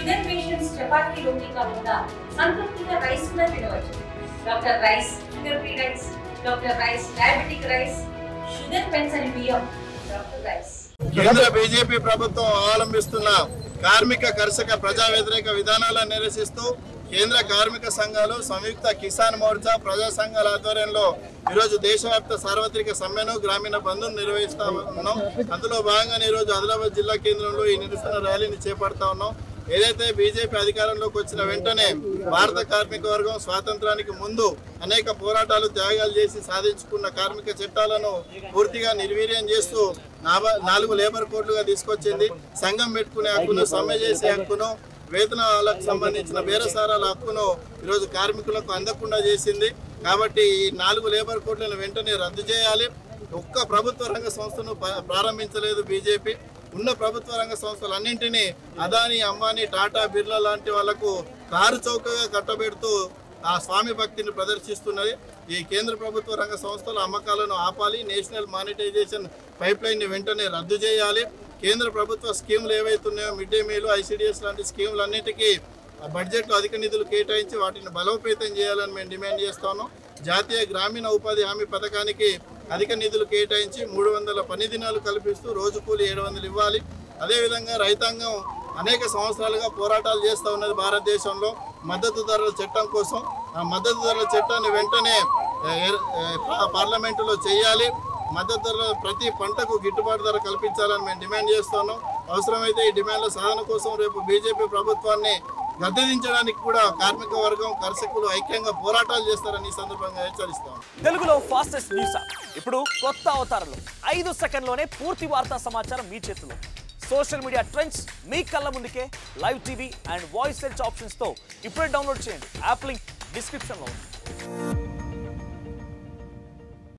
Sugar patients chapati రోటీ కాకుండా సంతృప్తిగా rice కూడా తినవచ్చు. Doctor rice, sugar free rice, doctor rice, diabetic rice, sugar పెన్సని బియ్యం, డాక్టర్ రైస్. కేంద్ర బీజేపీ ప్రభుత్వం అవలంబిస్తున్న కార్మిక కర్షక ప్రజా వ్యతిరేక విధానాలను నిరసిస్తూ కేంద్ర కార్మిక సంఘాలు, సంయుక్త కిసాన్ మోర్చా, ప్రజా సంఘాల ఆధ్వర్యంలో ఈరోజు దేశవ్యాప్త సార్వత్రిక సమ్మెను, గ్రామీణ బంధును నిర్వహిస్తా ఉన్నాం. అందులో భాగంగా ఈరోజు ఆదిలాబాద్ జిల్లా కేంద్రంలో ఈ నిరసన ర్యాలీని చేపడతా ఉన్నాం. ఏదైతే బీజేపీ అధికారంలోకి వచ్చిన వెంటనే భారత కార్మిక వర్గం స్వాతంత్రానికి ముందు అనేక పోరాటాలు, త్యాగాలు చేసి సాధించుకున్న కార్మిక చట్టాలను పూర్తిగా నిర్వీర్యం చేస్తూ 4 లేబర్ కోడ్లుగా తీసుకొచ్చింది. సంఘం పెట్టుకునే హక్కును, సమ్మె చేసే హక్కును, వేతనాలకు సంబంధించిన బేరసారాల హక్కును ఈరోజు కార్మికులకు అందకుండా చేసింది. కాబట్టి ఈ 4 లేబర్ కోడ్లను వెంటనే రద్దు చేయాలి. ఒక్క ప్రభుత్వ రంగ సంస్థను ప్రారంభించలేదు బీజేపీ. ఉన్న ప్రభుత్వ రంగ సంస్థలన్నింటినీ అదానీ, అంబానీ, టాటా, బిర్లా లాంటి వాళ్లకు కారు చౌకగా కట్టబెడుతూ ఆ స్వామి భక్తిని ప్రదర్శిస్తున్నది. ఈ కేంద్ర ప్రభుత్వ రంగ సంస్థల అమ్మకాలను ఆపాలి. నేషనల్ మానిటైజేషన్ పైప్ లైన్ని వెంటనే రద్దు చేయాలి. కేంద్ర ప్రభుత్వ స్కీములు ఏవైతున్నాయో మిడ్ డే మీల్, ఐసిడిఎస్ లాంటి స్కీములన్నిటికీ బడ్జెట్లో అధిక నిధులు కేటాయించి వాటిని బలోపేతం చేయాలని మేము డిమాండ్ చేస్తాము. జాతీయ గ్రామీణ ఉపాధి హామీ పథకానికి అధిక నిధులు కేటాయించి 300 పని దినాలు కల్పిస్తూ రోజు కూలి 700 ఇవ్వాలి. అదేవిధంగా రైతాంగం అనేక సంవత్సరాలుగా పోరాటాలు చేస్తూ ఉన్నది భారతదేశంలో మద్దతు ధరల చట్టం కోసం. ఆ మద్దతు ధరల చట్టాన్ని వెంటనే పార్లమెంటులో చేయాలి. మద్దతు ధర ప్రతి పంటకు గిట్టుబాటు ధర కల్పించాలని మేము డిమాండ్ చేస్తున్నాం. అవసరమైతే ఈ డిమాండ్ల సాధన కోసం రేపు బీజేపీ ప్రభుత్వాన్ని గద్దెదించడానికి కూడా కార్మిక వర్గం, కర్షకులు ఐక్యంగా పోరాటాలు చేస్తారని ఈ సందర్భంగా హెచ్చరిస్తాం. తెలుగులో ఫాస్టెస్ట్ న్యూస్ ఇప్పుడు కొత్త అవతారంలో 5 సెకండ్లోనే పూర్తి వార్తా సమాచారం మీ చేతిలో. సోషల్ మీడియా ట్రెండ్స్ మీ కళ్ళ ముందుకే live TV and voice search ఆప్షన్స్తో ఇప్పుడే డౌన్లోడ్ చేయండి. యాప్ లింక్ డిస్క్రిప్షన్లో ఉంది.